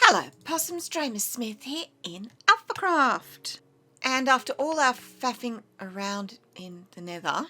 Hello, Possum's Dreymasmith here in AlphaCraft. And after all our faffing around in the nether,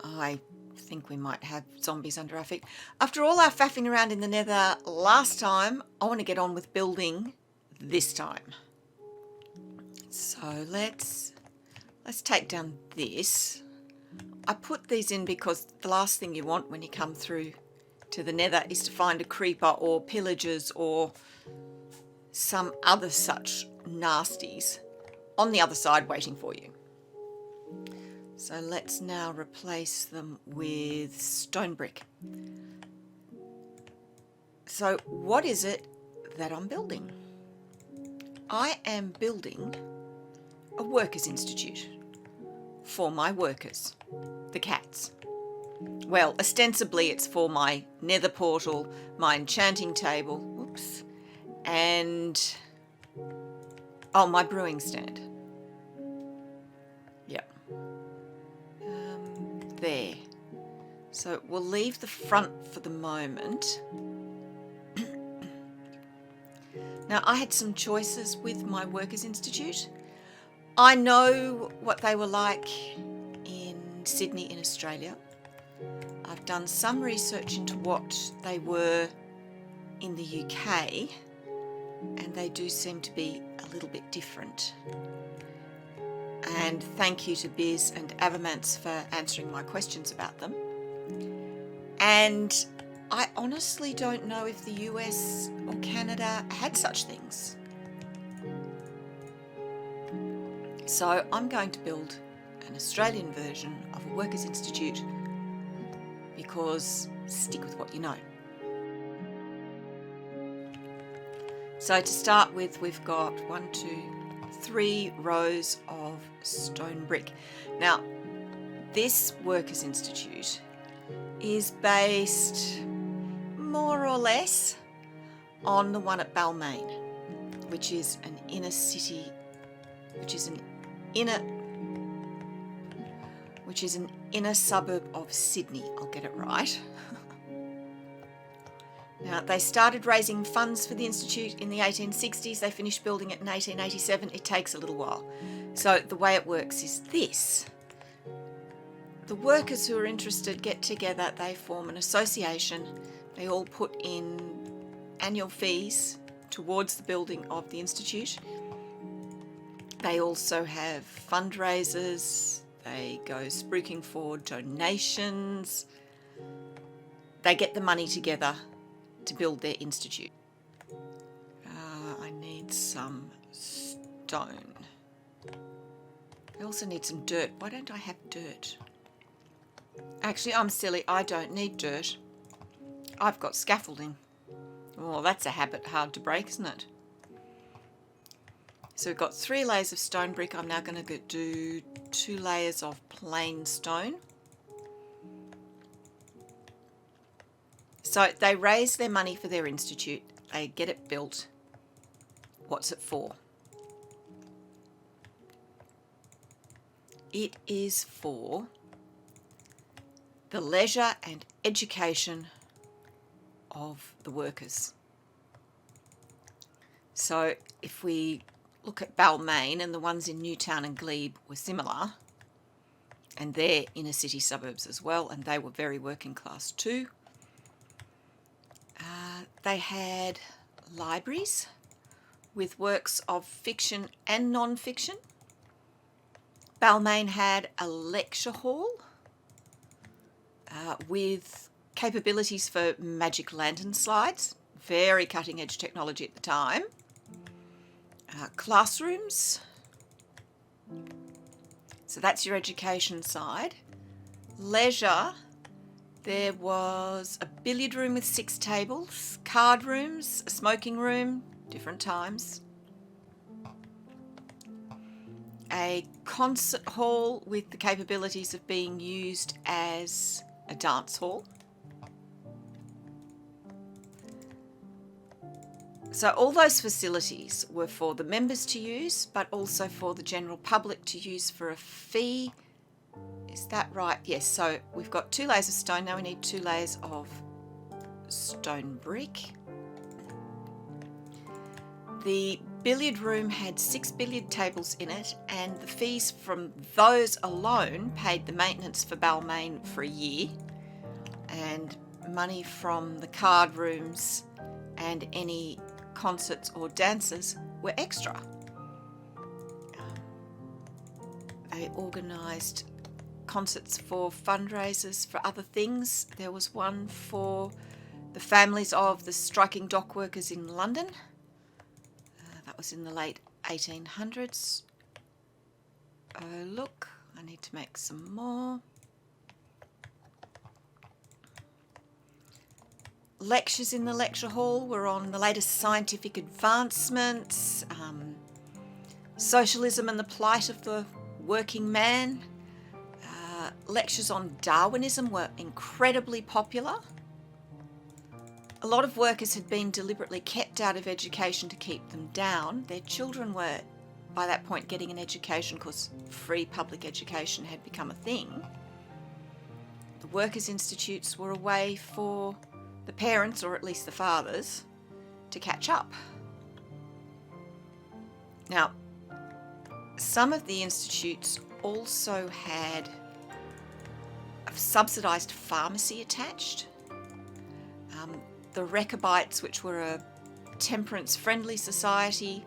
I think we might have zombies under our feet. After all our faffing around in the nether last time, I want to get on with building this time. So let's take down this. I put these in because the last thing you want when you come through to the nether is to find a creeper or pillagers or some other such nasties on the other side waiting for you. So let's now replace them with stone brick. So what is it that I'm building? I am building a workers' institute for my workers, the cats. Well, ostensibly it's for my nether portal, my enchanting table, whoops, and my brewing stand. Yep. There. So we'll leave the front for the moment. Now, I had some choices with my Workers' Institute. I know what they were like in Sydney in Australia. I've done some research into what they were in the UK, and they do seem to be a little bit different. And thank you to Biz and Avamance for answering my questions about them. And I honestly don't know if the US or Canada had such things. So I'm going to build an Australian version of a Workers' Institute because stick with what you know. So to start with, we've got 1, 2, 3 rows of stone brick. Now, this Workers' Institute is based more or less on the one at Balmain, which is an inner city, which is an inner suburb of Sydney. I'll get it right. Now, they started raising funds for the Institute in the 1860s. They finished building it in 1887. It takes a little while. So the way it works is this. The workers who are interested get together, they form an association. They all put in annual fees towards the building of the Institute. They also have fundraisers. They go spruiking for donations. They get the money together to build their institute. I need some stone. I also need some dirt. Why don't I have dirt? Actually, I'm silly. I don't need dirt. I've got scaffolding. Oh, that's a habit hard to break, isn't it? So we've got 3 layers of stone brick. I'm now going to do 2 layers of plain stone. So they raise their money for their institute. They get it built. What's it for? It is for the leisure and education of the workers. So if we look at Balmain, and the ones in Newtown and Glebe were similar, and they're inner city suburbs as well, and they were very working class too. They had libraries with works of fiction and non-fiction. Balmain had a lecture hall with capabilities for magic lantern slides, very cutting edge technology at the time. Classrooms. So that's your education side. Leisure. There was a billiard room with 6 tables, card rooms, a smoking room, different times. A concert hall with the capabilities of being used as a dance hall. So all those facilities were for the members to use, but also for the general public to use for a fee. Is that right? Yes, so we've got 2 layers of stone. Now we need 2 layers of stone brick. The billiard room had 6 billiard tables in it, and the fees from those alone paid the maintenance for Balmain for a year, and money from the card rooms and any concerts or dances were extra. They organised concerts for fundraisers for other things. There was one for the families of the striking dock workers in London. That was in the late 1800s. Oh look, I need to make some more. Lectures in the lecture hall were on the latest scientific advancements, socialism and the plight of the working man. Lectures on Darwinism were incredibly popular. A lot of workers had been deliberately kept out of education to keep them down. Their children were, by that point, getting an education because free public education had become a thing. The Workers' Institutes were a way for the parents, or at least the fathers, to catch up. Now, some of the institutes also had a subsidised pharmacy attached. The Rechabites, which were a temperance-friendly society,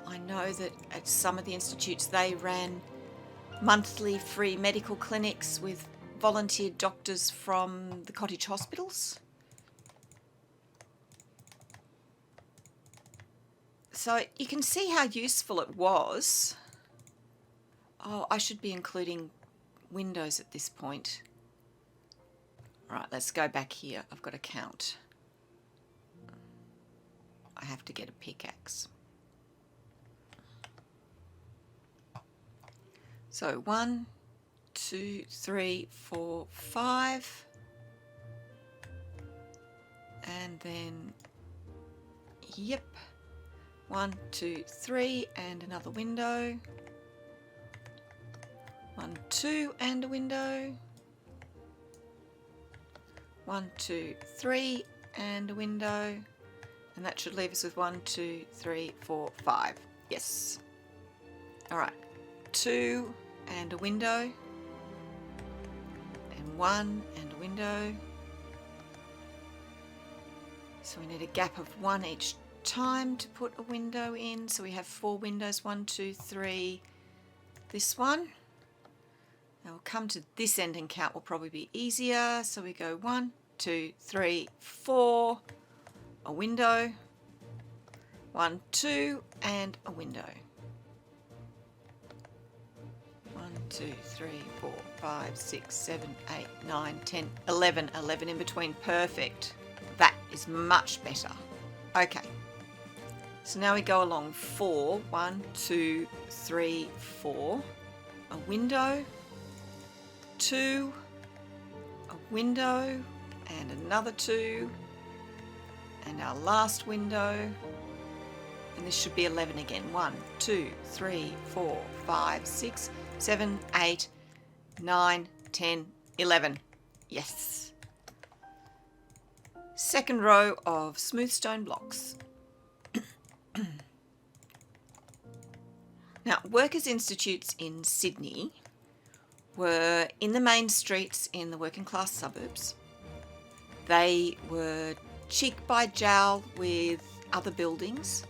I know that at some of the institutes they ran monthly free medical clinics with volunteered doctors from the cottage hospitals. So you can see how useful it was. Oh, I should be including windows at this point. Right, let's go back here. I've got to count. I have to get a pickaxe. So 1, 2, 3, 4, 5. And then, yep. 1, 2, 3, and another window. 1, 2, and a window. 1, 2, 3, and a window. And that should leave us with 1, 2, 3, 4, 5. Yes. All right. 2 and a window. And 1 and a window. So we need a gap of 1 each time to put a window in. So we have 4 windows. 1, 2, 3. This one. Now we'll come to this end and count will probably be easier. So we go 1, 2, 3, 4, a window, 1, 2, and a window. 1, 2, 3, 4, 5, 6, 7, 8, 9, 10, 11. 11 in between. Perfect. That is much better. Okay. So now we go along 4. 1, 2, 3, 4. A window. 2, a window, and another 2, and our last window, and this should be 11 again. 1, 2, 3, 4, 5, 6, 7, 8, 9, 10, 11. Yes. Second row of smooth stone blocks. Now, Workers' Institutes in Sydney were in the main streets in the working class suburbs. They were cheek by jowl with other buildings.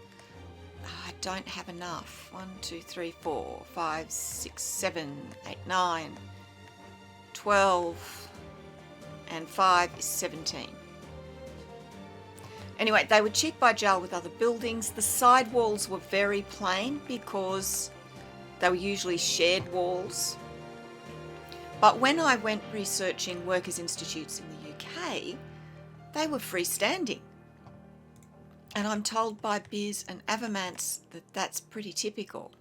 I don't have enough. 1, 2, 3, 4, 5, 6, 7, 8, 9, 12, and 5 is 17. Anyway, they were cheek by jowl with other buildings. The side walls were very plain because they were usually shared walls. But when I went researching Workers' Institutes in the UK, they were freestanding. And I'm told by Biz and Avamance that that's pretty typical.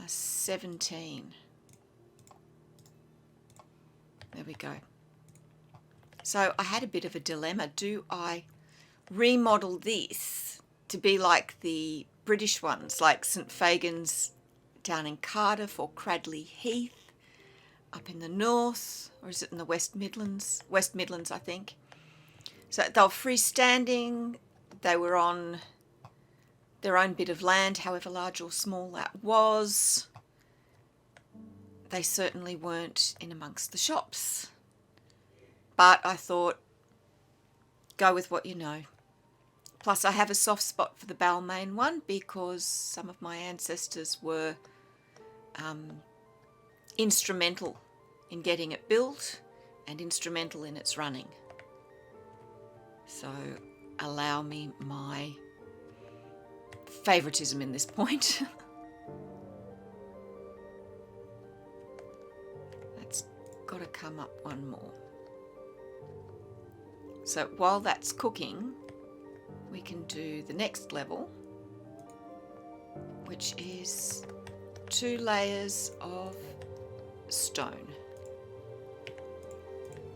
17. There we go. So I had a bit of a dilemma. Do I remodel this to be like the British ones, like St Fagan's down in Cardiff or Cradley Heath up in the north, or is it in the West Midlands? West Midlands, I think. So they were freestanding. They were on their own bit of land, however large or small that was. They certainly weren't in amongst the shops. But I thought, go with what you know. Plus I have a soft spot for the Balmain one because some of my ancestors were instrumental in getting it built and instrumental in its running. So allow me my favoritism in this point. That's got to come up one more. So while that's cooking, we can do the next level, which is 2 layers of stone.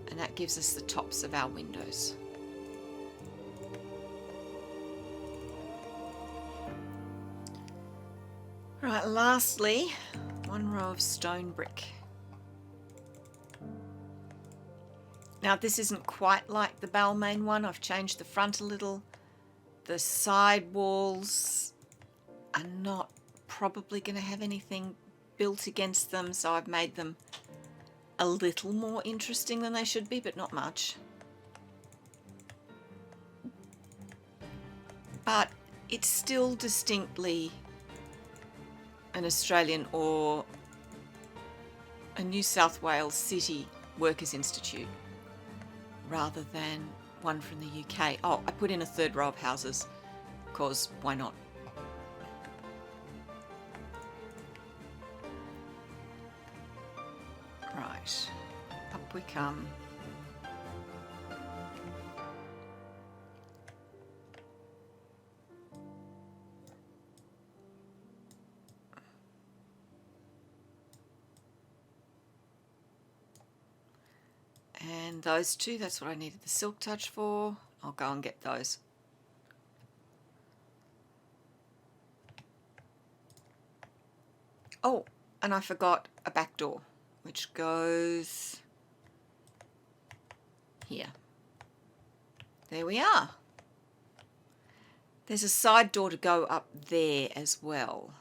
And that gives us the tops of our windows. Right, lastly, 1 row of stone brick. Now this isn't quite like the Balmain one. I've changed the front a little. The side walls are not probably going to have anything built against them, so I've made them a little more interesting than they should be, but not much. But it's still distinctly an Australian or a New South Wales City Workers Institute rather than one from the UK. Oh, I put in a 3rd row of houses because why not? Right, up we come. And those 2, that's what I needed the silk touch for. I'll go and get those. Oh, and I forgot a back door, which goes here. There we are. There's a side door to go up there as well.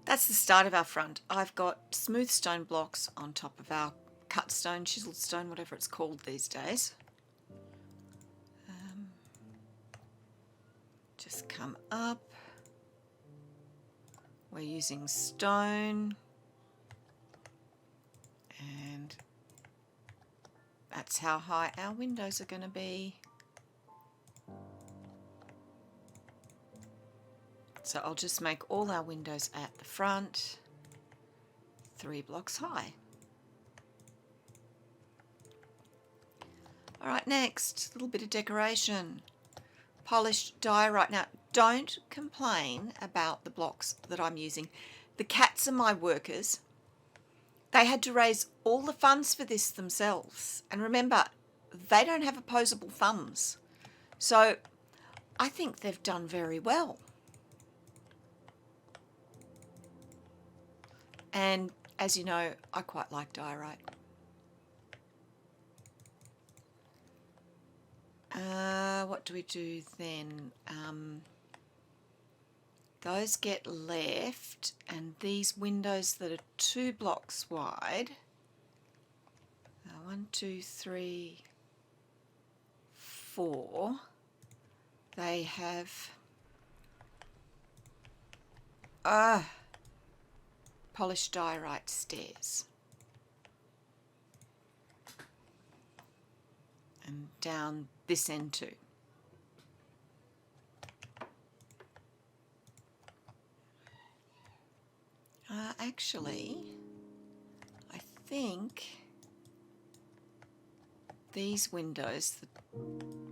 That's the start of our front. I've got smooth stone blocks on top of our cut stone, chiseled stone, whatever it's called these days. Just come up. We're using stone, and that's how high our windows are going to be. So I'll just make all our windows at the front 3 blocks high. All right, next, a little bit of decoration. Polished diorite. Now, don't complain about the blocks that I'm using. The cats are my workers. They had to raise all the funds for this themselves. And remember, they don't have opposable thumbs. So I think they've done very well. And as you know, I quite like diorite. What do we do then? Those get left, and these windows that are 2 blocks wide, 1, 2, 3, 4, they have polished diorite stairs. And down this end too. Actually, I think these windows, the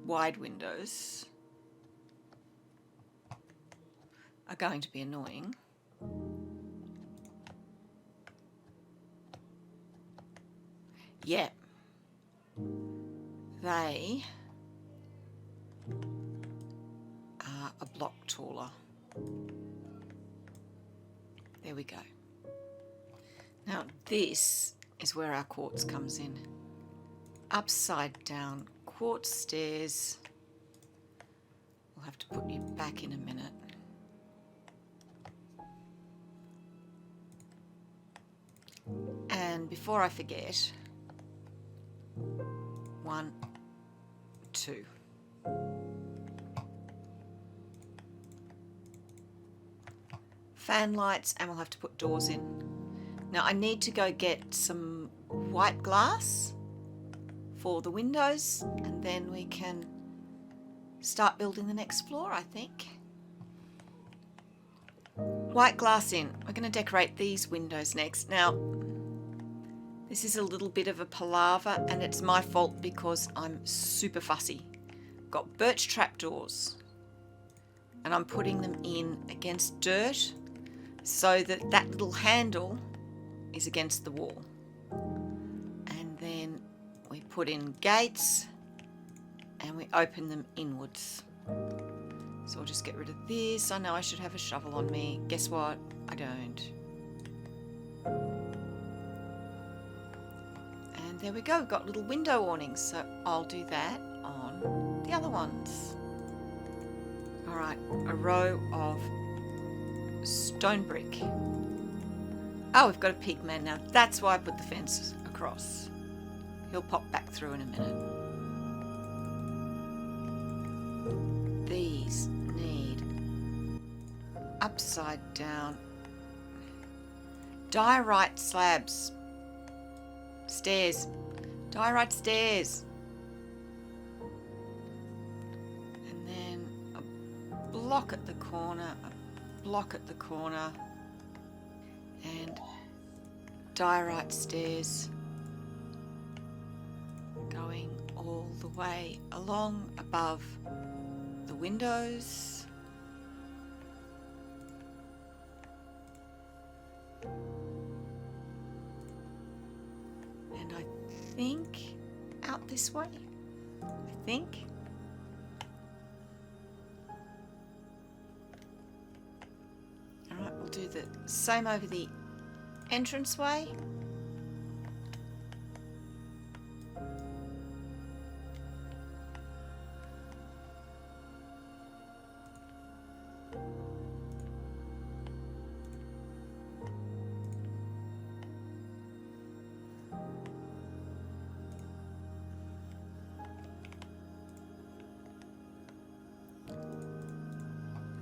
wide windows, are going to be annoying. Yeah. They are a block taller. There we go. Now this is where our quartz comes in. Upside down quartz stairs. We'll have to put you back in a minute. And before I forget, 1, 2. Fan lights, and we'll have to put doors in. Now I need to go get some white glass for the windows, and then we can start building the next floor, I think. White glass in. We're going to decorate these windows next. Now, this is a little bit of a palaver, and it's my fault because I'm super fussy. Got birch trapdoors, and I'm putting them in against dirt so that that little handle is against the wall. And then we put in gates and we open them inwards. So I'll just get rid of this. I know I should have a shovel on me. Guess what? I don't. And there we go. We've got little window awnings. So I'll do that on the other ones. All right, a row of stone brick. Oh, we've got a pig man now. That's why I put the fence across. He'll pop back through in a minute. These need upside down diorite slabs. Stairs. Diorite stairs. And then a block at the corner, a block at the corner, and diorite stairs going all the way along above the windows. And I think out this way, I think. Alright, we'll do the same over the entranceway.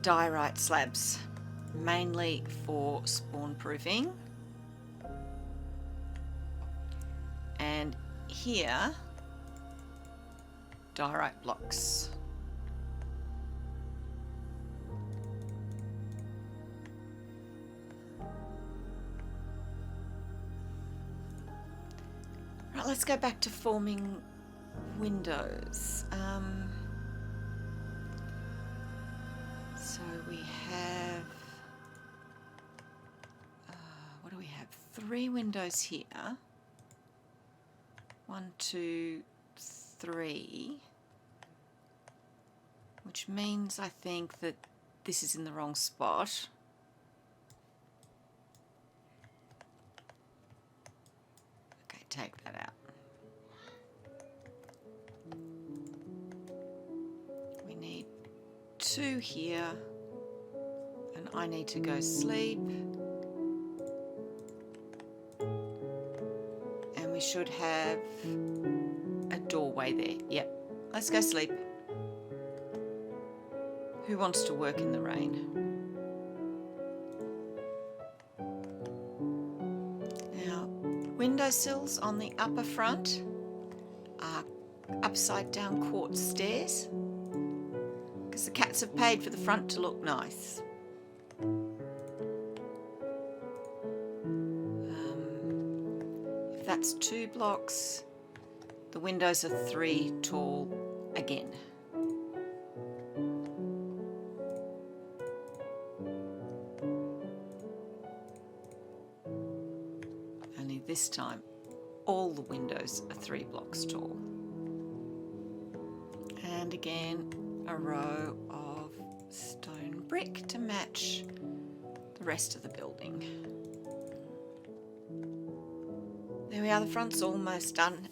Diorite slabs, mainly for spawn proofing. And here, diorite blocks. Right, let's go back to forming windows. So we have, what do we have? 3 windows here. 1, 2, 3. Which means I think that this is in the wrong spot. Okay, take that out. We need 2 here, and I need to go sleep, and we should have a doorway there. Yep, let's go sleep. Who wants to work in the rain? Now, windowsills on the upper front are upside down quartz stairs, because the cats have paid for the front to look nice. If that's 2 blocks, the windows are 3 tall again. Only this time, all the windows are 3 blocks tall. And again, a row of stone brick to match the rest of the building. There we are, the front's almost done.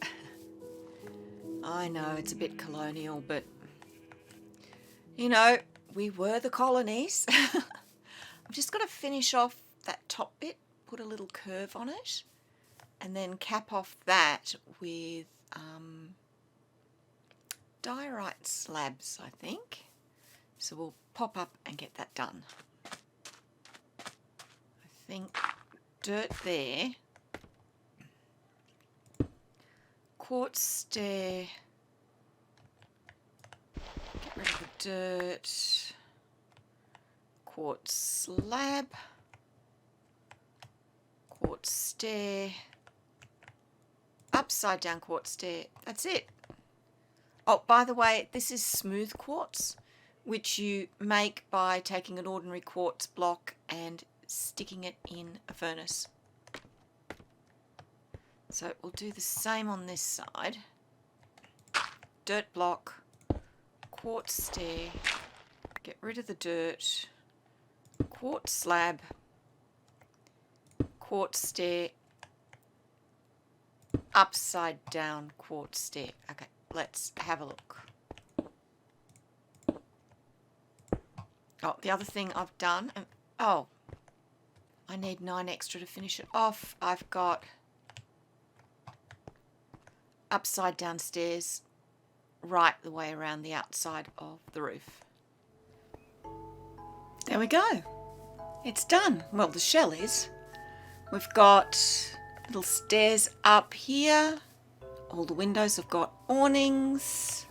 I know it's a bit colonial, but You know, we were the colonies. I'm just going to finish off that top bit, put a little curve on it, and then cap off that with diorite slabs, I think. So we'll pop up and get that done. I think dirt there. Quartz stair. Get rid of the dirt. Quartz slab. Quartz stair. Upside down quartz stair. That's it. Oh, by the way, this is smooth quartz, which you make by taking an ordinary quartz block and sticking it in a furnace. So we'll do the same on this side. Dirt block, quartz stair, get rid of the dirt, quartz slab, quartz stair, upside down quartz stair. Okay, let's have a look. Oh, the other thing I've done, oh, I need 9 extra to finish it off. I've got upside down stairs right the way around the outside of the roof. There we go. It's done. Well, the shell is. We've got little stairs up here. All the windows have got awnings.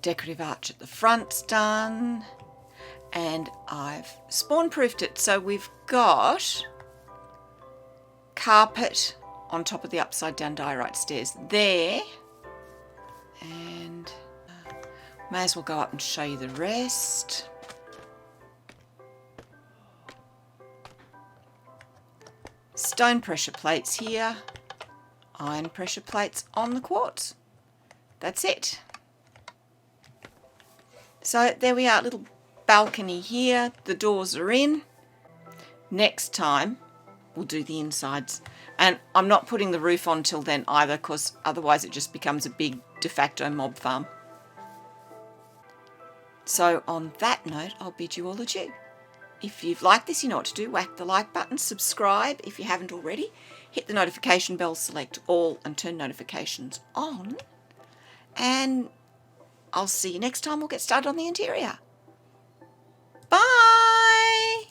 Decorative arch at the front's done. And I've spawn-proofed it. So we've got carpet on top of the upside down diorite stairs there. And may as well go up and show you the rest. Stone pressure plates here. Iron pressure plates on the quartz. That's it. So there we are, little balcony here. The doors are in. Next time we'll do the insides. And I'm not putting the roof on till then either, because otherwise it just becomes a big de facto mob farm. So on that note, I'll bid you all adieu. If you've liked this, you know what to do. Whack the like button, subscribe if you haven't already. Hit the notification bell, select all and turn notifications on. And I'll see you next time we'll get started on the interior. Bye!